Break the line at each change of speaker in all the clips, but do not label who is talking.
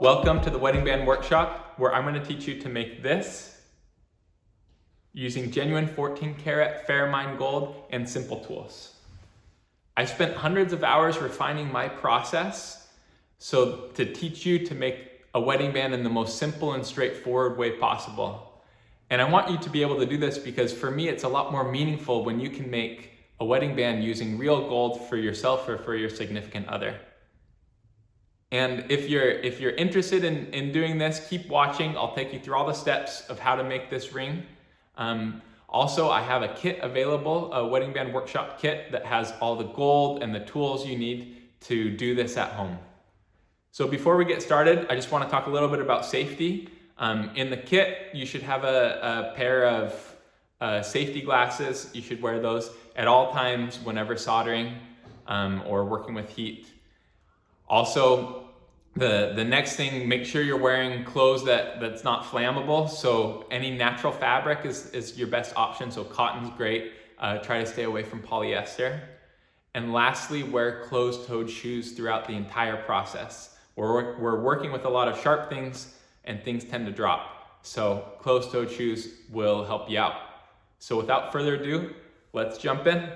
Welcome to the wedding band workshop, where I'm going to teach you to make this using genuine 14 karat Fairmined gold and simple tools. I spent hundreds of hours refining my process to teach you to make a wedding band in the most simple and straightforward way possible. And I want you to be able to do this because for me it's a lot more meaningful when you can make a wedding band using real gold for yourself or for your significant other. And if you're interested in doing this, keep watching. I'll take you through all the steps of how to make this ring. Also, I have a kit available, a wedding band workshop kit that has all the gold and the tools you need to do this at home. So before we get started, I just want to talk a little bit about safety. In the kit, you should have a pair of safety glasses. You should wear those at all times whenever soldering or working with heat. Also, the next thing, make sure you're wearing clothes that's not flammable. So any natural fabric is your best option. So cotton's great. Try to stay away from polyester. And lastly, wear closed-toed shoes throughout the entire process. We're working with a lot of sharp things and things tend to drop. So closed-toed shoes will help you out. So without further ado, let's jump in.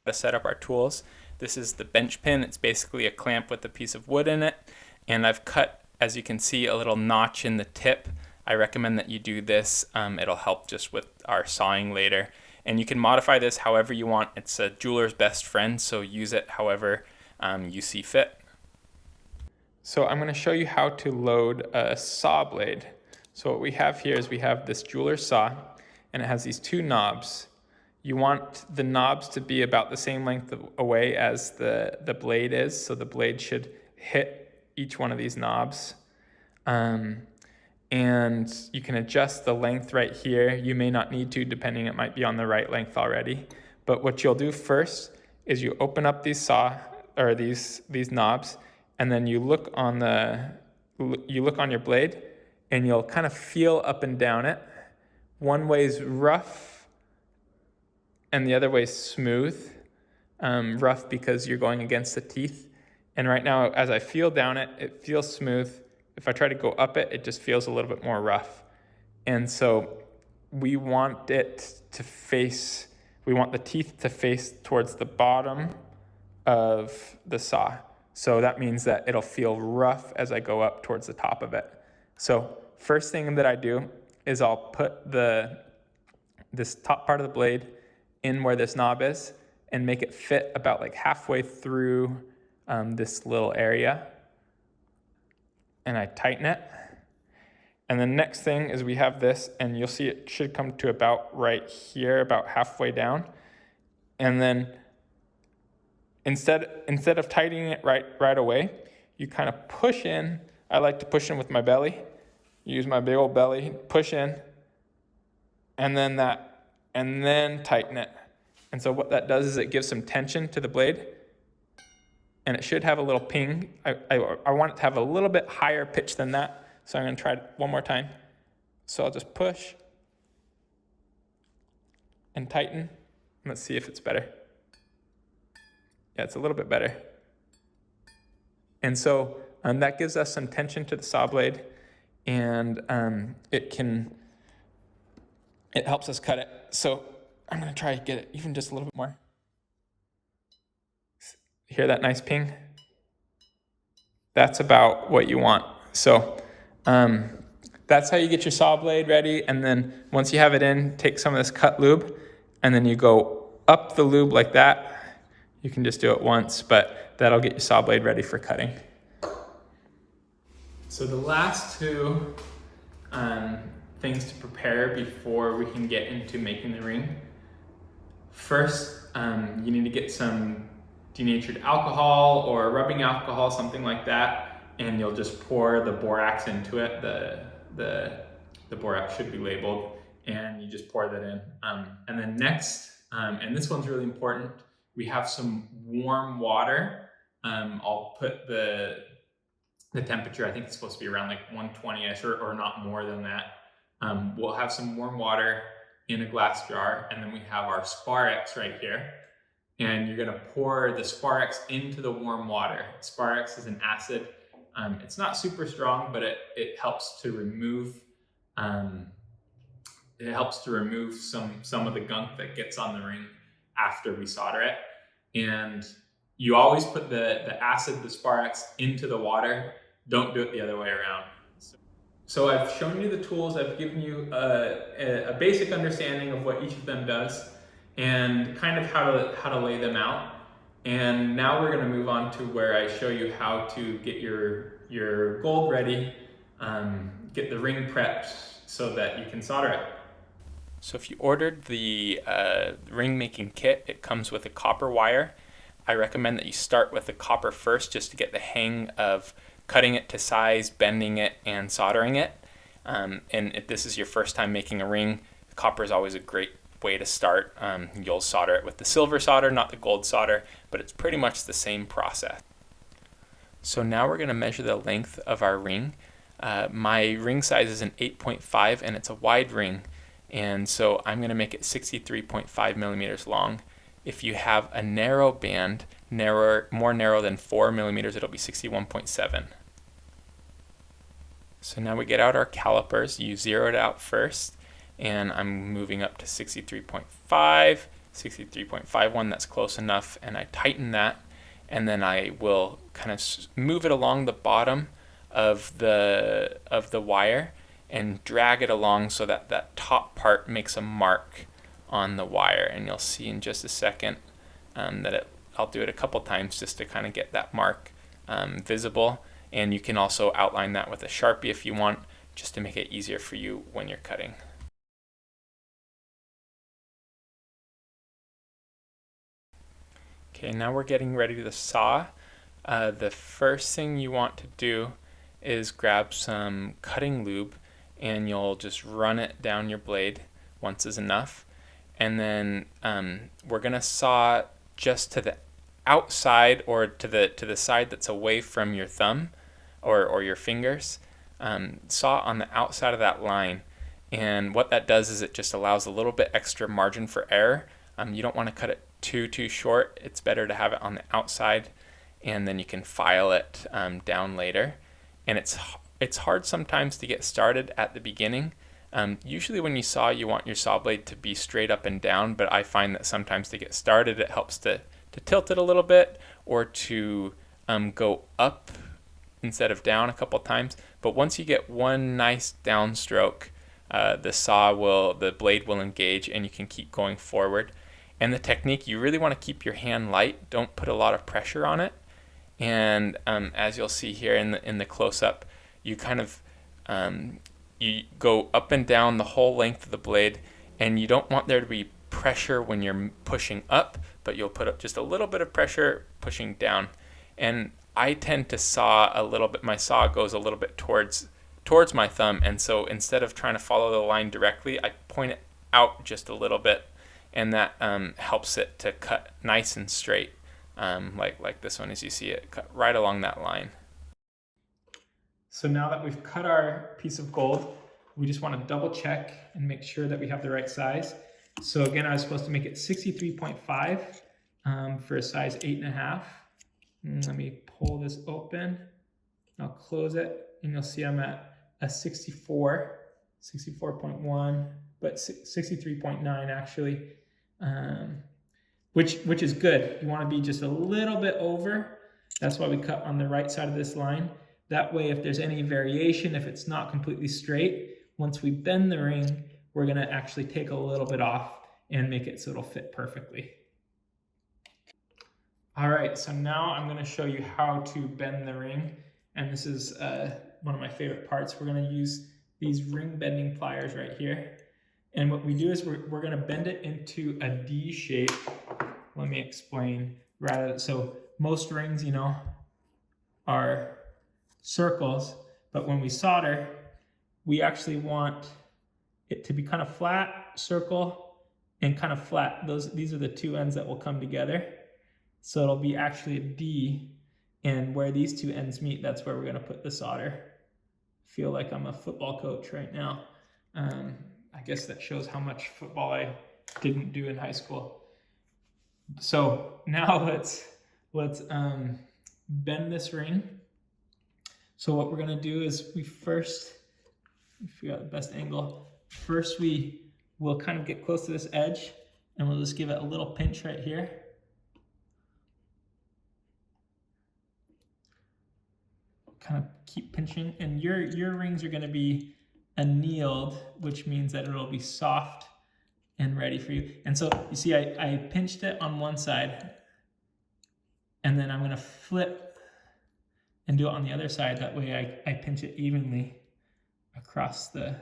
To set up our tools. This is the bench pin. It's basically a clamp with a piece of wood in it. And I've cut, as you can see, a little notch in the tip. I recommend that you do this. It'll help just with our sawing later. And you can modify this however you want. It's a jeweler's best friend, so use it however you see fit. So I'm going to show you how to load a saw blade. So what we have here is we have this jeweler's saw, and it has these two knobs. You want the knobs to be about the same length away as the blade is, so the blade should hit each one of these knobs. And you can adjust the length right here. You may not need to, depending, it might be on the right length already. But what you'll do first is you open up these knobs, and then you look on your blade, and you'll kind of feel up and down it. One way's rough, and the other way is smooth. Rough because you're going against the teeth. And right now, as I feel down it, it feels smooth. If I try to go up it, it just feels a little bit more rough. And so we want the teeth to face towards the bottom of the saw. So that means that it'll feel rough as I go up towards the top of it. So first thing that I do is I'll put this top part of the blade in where this knob is and make it fit about like halfway through this little area, and I tighten it. And the next thing is we have this, and you'll see it should come to about right here, about halfway down. And then instead of tightening it right away, you kind of push in. I like to push in with my belly. Use my big old belly, push in, and then tighten it. And so what that does is it gives some tension to the blade, and it should have a little ping. I want it to have a little bit higher pitch than that, so I'm going to try it one more time. So I'll just push and tighten. Let's see if it's better. Yeah, it's a little bit better. And so that gives us some tension to the saw blade, and it helps us cut it. So I'm going to try to get it even just a little bit more. Hear that nice ping? That's about what you want. So that's how you get your saw blade ready. And then once you have it in, take some of this cut lube, and then you go up the lube like that. You can just do it once, but that'll get your saw blade ready for cutting. So the last two things to prepare before we can get into making the ring. First, you need to get some denatured alcohol or rubbing alcohol, something like that, and you'll just pour the borax into it. The borax should be labeled, and you just pour that in. And then next, and this one's really important, we have some warm water. I'll put the temperature, I think it's supposed to be around like 120-ish or not more than that. We'll have some warm water in a glass jar, and then we have our Sparex right here. And you're gonna pour the Sparex into the warm water. Sparex is an acid It's not super strong, but it helps to remove some of the gunk that gets on the ring after we solder it. And you always put the acid, the Sparx, into the water. Don't do it the other way around. So I've shown you the tools, I've given you a basic understanding of what each of them does and kind of how to lay them out. And now we're going to move on to where I show you how to get your gold ready, get the ring prepped so that you can solder it. So if you ordered the ring making kit, it comes with a copper wire. I recommend that you start with the copper first just to get the hang of cutting it to size, bending it, and soldering it. And if this is your first time making a ring, copper is always a great way to start. You'll solder it with the silver solder, not the gold solder, but it's pretty much the same process. So now we're going to measure the length of our ring. My ring size is an 8.5 and it's a wide ring, and so I'm going to make it 63.5 millimeters long. If you have a narrow band, more narrow than 4 millimeters, it'll be 61.7. So now we get out our calipers. You zero it out first, and I'm moving up to 63.5, 63.51, that's close enough, and I tighten that, and then I will kind of move it along the bottom of the wire and drag it along so that that top part makes a mark on the wire, and you'll see in just a second that I'll do it a couple times just to kind of get that mark visible, and you can also outline that with a Sharpie if you want, just to make it easier for you when you're cutting. Okay, now we're getting ready to saw. The first thing you want to do is grab some cutting lube, and you'll just run it down your blade. Once is enough. And then we're going to saw just to the outside, or to the side that's away from your thumb or your fingers. Saw on the outside of that line, and what that does is it just allows a little bit extra margin for error. You don't want to cut it too short. It's better to have it on the outside, and then you can file it down later. And it's hard sometimes to get started at the beginning. Usually when you saw, you want your saw blade to be straight up and down, but I find that sometimes to get started it helps to tilt it a little bit, or to go up instead of down a couple times. But once you get one nice downstroke, the blade will engage and you can keep going forward. And the technique, you really want to keep your hand light, don't put a lot of pressure on it. And as you'll see here in the close-up, you kind of you go up and down the whole length of the blade, and you don't want there to be pressure when you're pushing up, but you'll put up just a little bit of pressure pushing down. And I tend to saw a little bit, my saw goes a little bit towards my thumb, and so instead of trying to follow the line directly, I point it out just a little bit, and that helps it to cut nice and straight, like this one, as you see it cut right along that line. So now that we've cut our piece of gold, we just want to double check and make sure that we have the right size. So again, I was supposed to make it 63.5 for a size 8.5. Let me pull this open. I'll close it, and you'll see I'm at a 64.1, but 63.9 actually, which is good. You want to be just a little bit over. That's why we cut on the right side of this line. That way, if there's any variation, if it's not completely straight, once we bend the ring, we're going to actually take a little bit off and make it so it'll fit perfectly. All right, so now I'm going to show you how to bend the ring, and this is one of my favorite parts. We're going to use these ring bending pliers right here, and what we do is we're going to bend it into a D shape. Let me explain. So most rings, are circles, but when we solder, we actually want it to be kind of flat, circle, and kind of flat. These are the two ends that will come together. So it'll be actually a D, and where these two ends meet, that's where we're going to put the solder. I feel like I'm a football coach right now. I guess that shows how much football I didn't do in high school. So now let's bend this ring. So what we're gonna do is we first, figure out the best angle. First we will kind of get close to this edge and we'll just give it a little pinch right here. Kind of keep pinching, and your rings are gonna be annealed, which means that it'll be soft and ready for you. And so you see I pinched it on one side, and then I'm gonna flip and do it on the other side. That way I pinch it evenly across the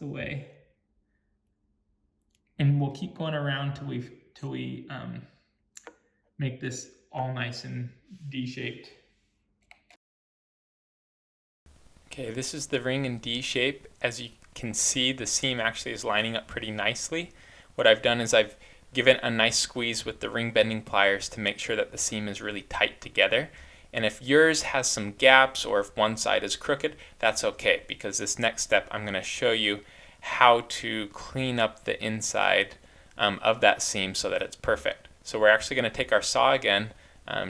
way. And we'll keep going around till we make this all nice and D-shaped. Okay, this is the ring in D shape. As you can see, the seam actually is lining up pretty nicely. What I've done is I've given a nice squeeze with the ring bending pliers to make sure that the seam is really tight together. And if yours has some gaps or if one side is crooked, that's okay, because this next step I'm going to show you how to clean up the inside of that seam so that it's perfect. So we're actually going to take our saw again,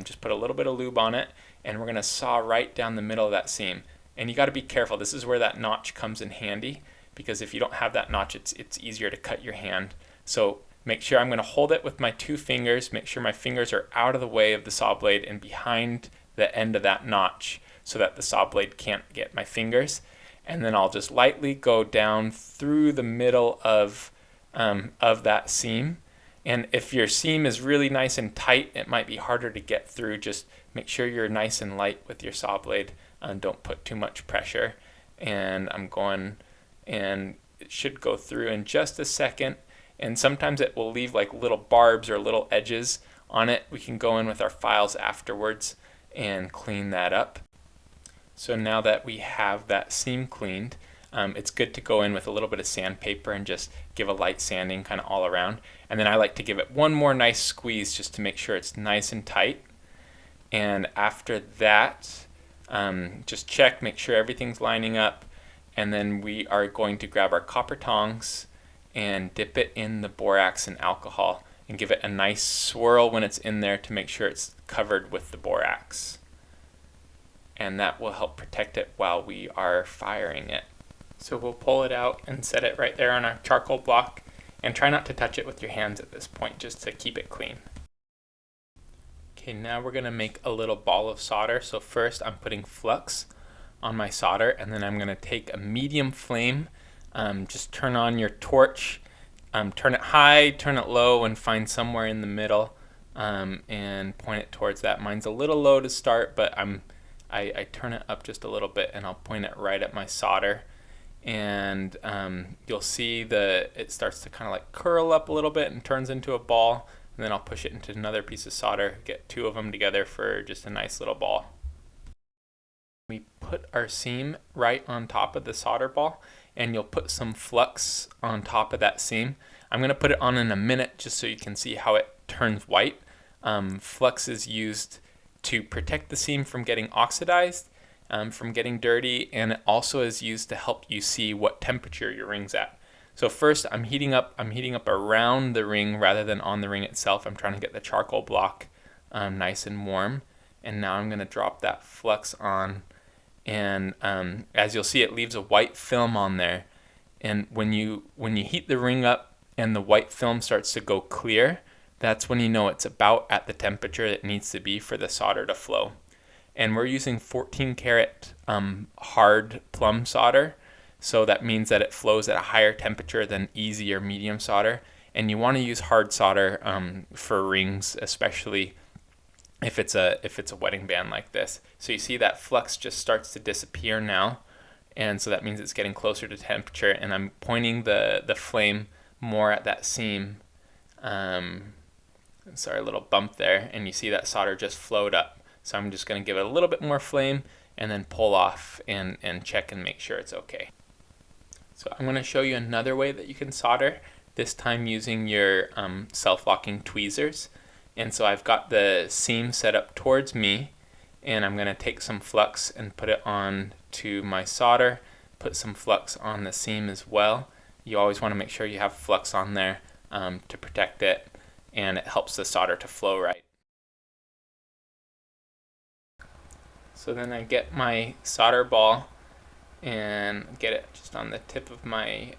just put a little bit of lube on it, and we're going to saw right down the middle of that seam. And you got to be careful. This is where that notch comes in handy, because if you don't have that notch, it's easier to cut your hand. So make sure I'm going to hold it with my 2 fingers, make sure my fingers are out of the way of the saw blade and behind the end of that notch so that the saw blade can't get my fingers. And then I'll just lightly go down through the middle of that seam. And if your seam is really nice and tight, it might be harder to get through. Just make sure you're nice and light with your saw blade and don't put too much pressure. And I'm going, and it should go through in just a second. And sometimes it will leave like little barbs or little edges on it. We can go in with our files afterwards and clean that up. So now that we have that seam cleaned, it's good to go in with a little bit of sandpaper and just give a light sanding kind of all around. And then I like to give it one more nice squeeze just to make sure it's nice and tight. And after that, just check, make sure everything's lining up. And then we are going to grab our copper tongs and dip it in the borax and alcohol and give it a nice swirl when it's in there to make sure it's covered with the borax. And that will help protect it while we are firing it. So we'll pull it out and set it right there on our charcoal block, and try not to touch it with your hands at this point just to keep it clean. Okay, now we're going to make a little ball of solder. So first I'm putting flux on my solder, and then I'm going to take a medium flame, just turn on your torch, turn it high, turn it low, and find somewhere in the middle, and point it towards that. Mine's a little low to start, but I turn it up just a little bit and I'll point it right at my solder. And you'll see it starts to kind of like curl up a little bit and turns into a ball. And then I'll push it into another piece of solder, get 2 of them together for just a nice little ball. We put our seam right on top of the solder ball, and you'll put some flux on top of that seam. I'm going to put it on in a minute just so you can see how it turns white. Flux is used to protect the seam from getting oxidized, from getting dirty, and it also is used to help you see what temperature your ring's at. So first I'm heating up around the ring rather than on the ring itself. I'm trying to get the charcoal block nice and warm. And now I'm going to drop that flux on, and as you'll see, it leaves a white film on there. And when you heat the ring up and the white film starts to go clear, that's when you know it's about at the temperature it needs to be for the solder to flow. And we're using 14 karat hard plum solder, so that means that it flows at a higher temperature than easy or medium solder. And you want to use hard solder for rings, especially if it's a wedding band like this. So you see that flux just starts to disappear now, and so that means it's getting closer to temperature. And I'm pointing the flame more at that seam. Sorry, a little bump there, and you see that solder just flowed up. So I'm just going to give it a little bit more flame and then pull off and check and make sure it's okay. So I'm going to show you another way that you can solder, this time using your self-locking tweezers. And so I've got the seam set up towards me, and I'm going to take some flux and put it on to my solder, put some flux on the seam as well. You always want to make sure you have flux on there to protect it, and it helps the solder to flow right. So then I get my solder ball and get it just on the tip of my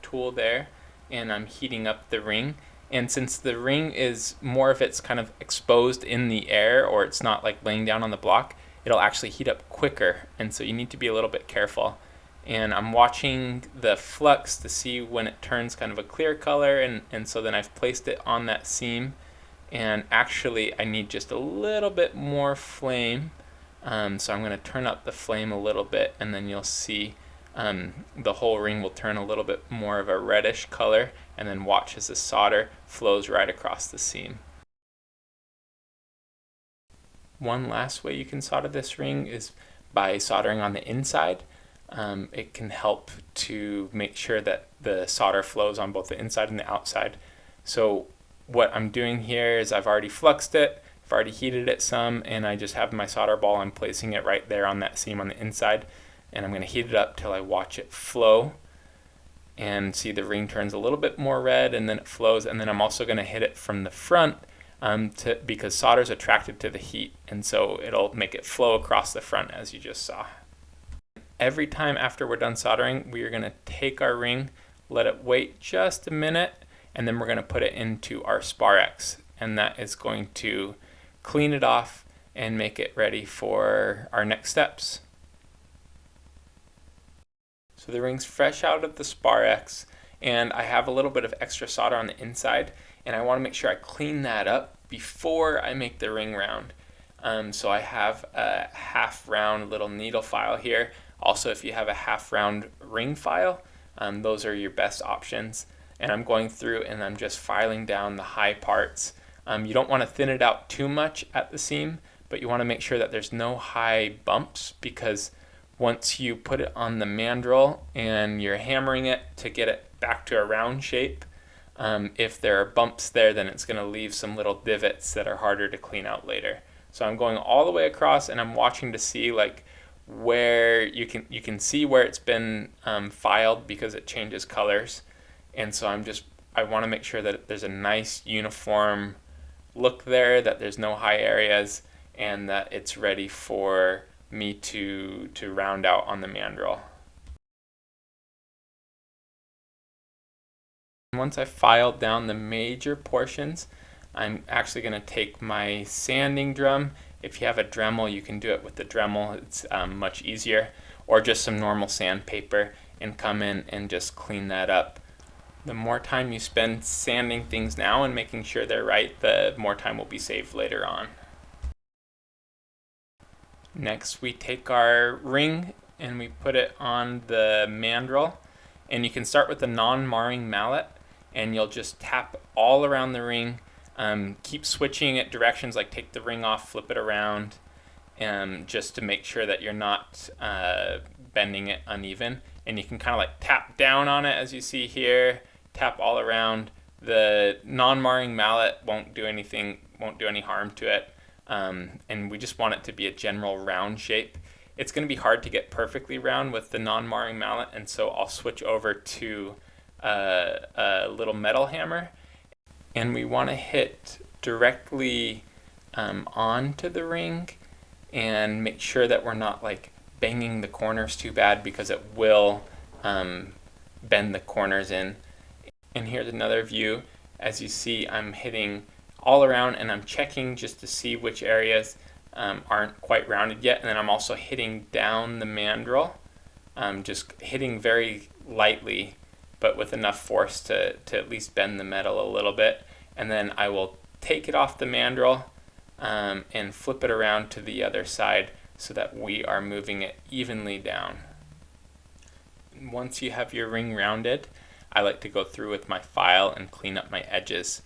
tool there, and I'm heating up the ring. And since the ring is more of it's kind of exposed in the air, or it's not like laying down on the block, it'll actually heat up quicker, and so you need to be a little bit careful. And I'm watching the flux to see when it turns kind of a clear color, and so then I've placed it on that seam, and actually I need just a little bit more flame. So I'm going to turn up the flame a little bit, and then you'll see the whole ring will turn a little bit more of a reddish color, and then watch as the solder flows right across the seam. One last way you can solder this ring is by soldering on the inside. It can help to make sure that the solder flows on both the inside and the outside. So what I'm doing here is I've already fluxed it, I've already heated it some, and I just have my solder ball. I'm placing it right there on that seam on the inside, and I'm going to heat it up till I watch it flow and see the ring turns a little bit more red, and then it flows. And then I'm also going to hit it from the front because solder is attracted to the heat, and so it'll make it flow across the front as you just saw. Every time after we're done soldering, we are going to take our ring, let it wait just a minute, and then we're going to put it into our Sparex, and that is going to clean it off and make it ready for our next steps. So the ring's fresh out of the Sparex, and I have a little bit of extra solder on the inside, and I want to make sure I clean that up before I make the ring round. So I have a half round little needle file here. Also, if you have a half round ring file, those are your best options. And I'm going through and I'm just filing down the high parts. You don't want to thin it out too much at the seam, but you want to make sure that there's no high bumps, because once you put it on the mandrel and you're hammering it to get it back to a round shape, if there are bumps there, then it's going to leave some little divots that are harder to clean out later. So I'm going all the way across, and I'm watching to see like where you can see where it's been filed, because it changes colors. And so I want to make sure that there's a nice uniform look there, that there's no high areas, and that it's ready for me to round out on the mandrel. Once I've filed down the major portions, I'm actually going to take my sanding drum. If you have a Dremel, you can do it with the Dremel. It's much easier, or just some normal sandpaper, and come in and just clean that up. The more time you spend sanding things now and making sure they're right, the more time will be saved later on. Next, we take our ring and we put it on the mandrel, and you can start with the non-marring mallet, and you'll just tap all around the ring. Keep switching it directions, like take the ring off, flip it around, just to make sure that you're not bending it uneven. And you can kind of like tap down on it, as you see here, tap all around. The non-marring mallet won't do anything, won't do any harm to it. And we just want it to be a general round shape. It's going to be hard to get perfectly round with the non-marring mallet, and so I'll switch over to a little metal hammer, and we want to hit directly onto the ring, and make sure that we're not like banging the corners too bad, because it will bend the corners in. And here's another view. As you see, I'm hitting all around, and I'm checking just to see which areas aren't quite rounded yet. And then I'm also hitting down the mandrel, just hitting very lightly, but with enough force to at least bend the metal a little bit. And then I will take it off the mandrel and flip it around to the other side, so that we are moving it evenly down. Once you have your ring rounded, I like to go through with my file and clean up my edges.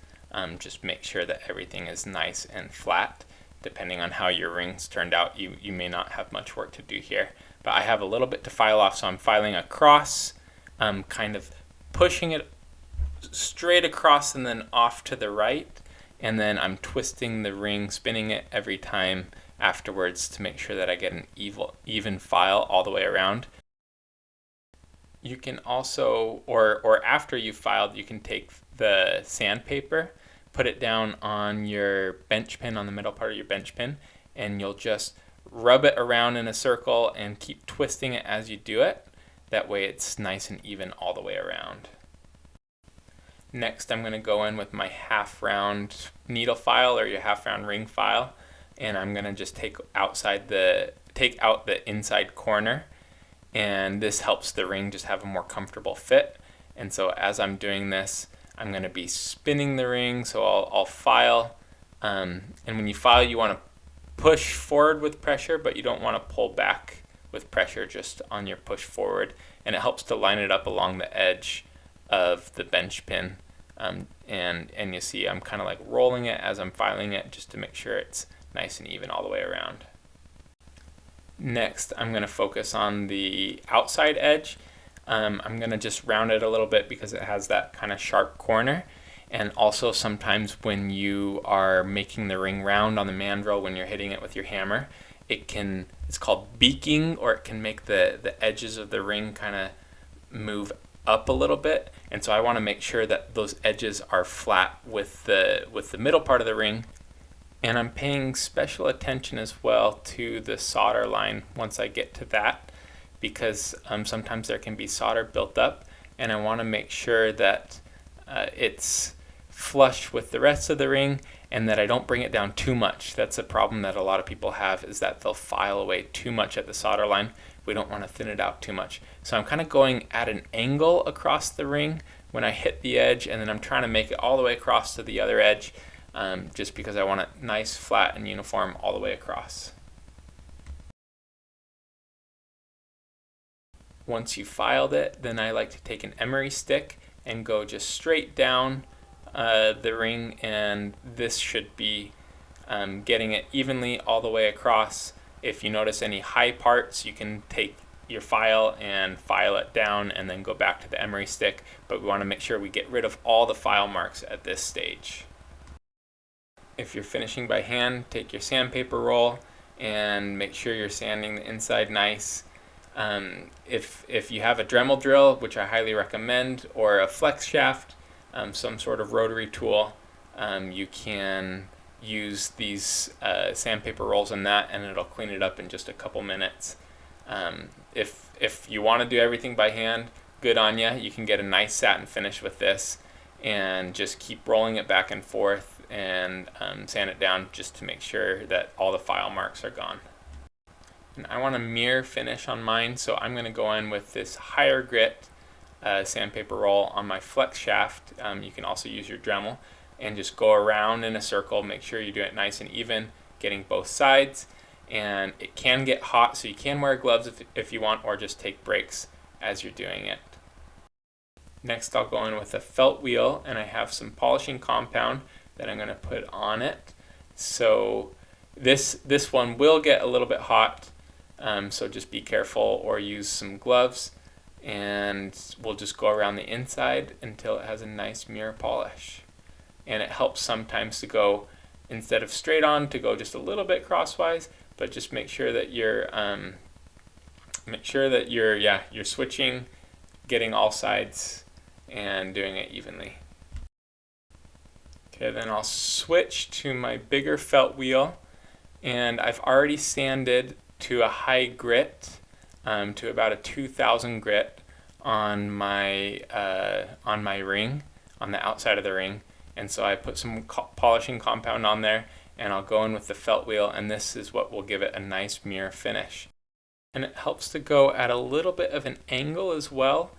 Just make sure that everything is nice and flat. Depending on how your rings turned out, you may not have much work to do here. But I have a little bit to file off, so I'm filing across, kind of pushing it straight across and then off to the right. And then I'm twisting the ring, spinning it every time afterwards to make sure that I get an even file all the way around. You can also, or after you've filed, you can take the sandpaper, put it down on your bench pin, on the middle part of your bench pin, and you'll just rub it around in a circle and keep twisting it as you do it. That way it's nice and even all the way around. Next, I'm going to go in with my half round needle file or your half round ring file, and I'm going to just take out the inside corner, and this helps the ring just have a more comfortable fit. And so as I'm doing this, I'm going to be spinning the ring, so I'll file, and when you file you want to push forward with pressure, but you don't want to pull back with pressure, just on your push forward, and it helps to line it up along the edge of the bench pin. And you see I'm kind of like rolling it as I'm filing it just to make sure it's nice and even all the way around. Next, I'm going to focus on the outside edge. I'm going to just round it a little bit because it has that kind of sharp corner. And also sometimes when you are making the ring round on the mandrel, when you're hitting it with your hammer, it's called beaking, or it can make the edges of the ring kind of move up a little bit. And so I want to make sure that those edges are flat with the middle part of the ring. And I'm paying special attention as well to the solder line once I get to that, because sometimes there can be solder built up, and I want to make sure that it's flush with the rest of the ring and that I don't bring it down too much. That's a problem that a lot of people have, is that they'll file away too much at the solder line. We don't want to thin it out too much. So I'm kind of going at an angle across the ring when I hit the edge, and then I'm trying to make it all the way across to the other edge, just because I want it nice, flat, and uniform all the way across. Once you filed it, then I like to take an emery stick and go just straight down the ring, and this should be getting it evenly all the way across. If you notice any high parts, you can take your file and file it down and then go back to the emery stick, but we want to make sure we get rid of all the file marks at this stage. If you're finishing by hand, take your sandpaper roll and make sure you're sanding the inside nice. If you have a Dremel drill, which I highly recommend, or a flex shaft, some sort of rotary tool, you can use these sandpaper rolls in that, and it'll clean it up in just a couple minutes. If you want to do everything by hand, good on you. You can get a nice satin finish with this, and just keep rolling it back and forth and sand it down just to make sure that all the file marks are gone. And I want a mirror finish on mine, so I'm going to go in with this higher grit sandpaper roll on my flex shaft. You can also use your Dremel, and just go around in a circle. Make sure you do it nice and even, getting both sides. And it can get hot, so you can wear gloves if you want, or just take breaks as you're doing it. Next, I'll go in with a felt wheel, and I have some polishing compound that I'm going to put on it. So this one will get a little bit hot, so just be careful or use some gloves, and we'll just go around the inside until it has a nice mirror polish. And it helps sometimes to go, instead of straight on, to go just a little bit crosswise, but just make sure that you're you're switching, getting all sides and doing it evenly. Okay, then I'll switch to my bigger felt wheel, and I've already sanded to a high grit, to about a 2000 grit on my ring, on the outside of the ring. And so I put some polishing compound on there, and I'll go in with the felt wheel, and this is what will give it a nice mirror finish. And it helps to go at a little bit of an angle as well.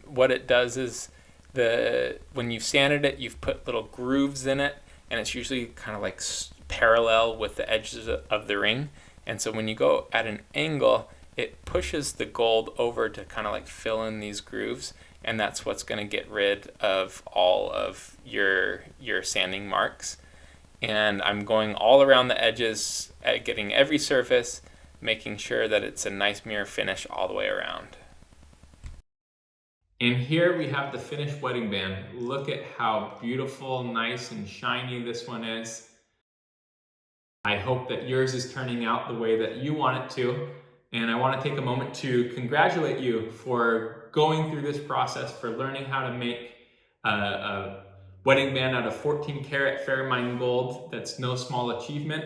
What it does is, when you've sanded it, you've put little grooves in it, and it's usually kind of like parallel with the edges of the ring. And so when you go at an angle, it pushes the gold over to kind of like fill in these grooves, and that's what's going to get rid of all of your sanding marks. And I'm going all around the edges, at getting every surface, making sure that it's a nice mirror finish all the way around. And here we have the finished wedding band. Look at how beautiful, nice, and shiny this one is. I hope that yours is turning out the way that you want it to. And I want to take a moment to congratulate you for going through this process, for learning how to make a wedding band out of 14 karat Fairmined gold. That's no small achievement.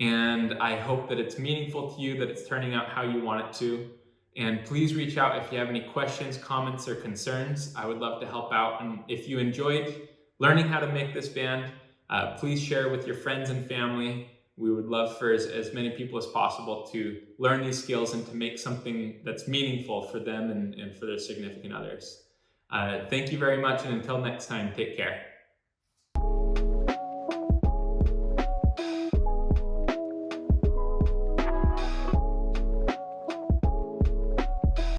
And I hope that it's meaningful to you, that it's turning out how you want it to. And please reach out if you have any questions, comments, or concerns. I would love to help out. And if you enjoyed learning how to make this band, please share with your friends and family. We would love for as many people as possible to learn these skills and to make something that's meaningful for them and for their significant others. Thank you very much, and until next time, take care.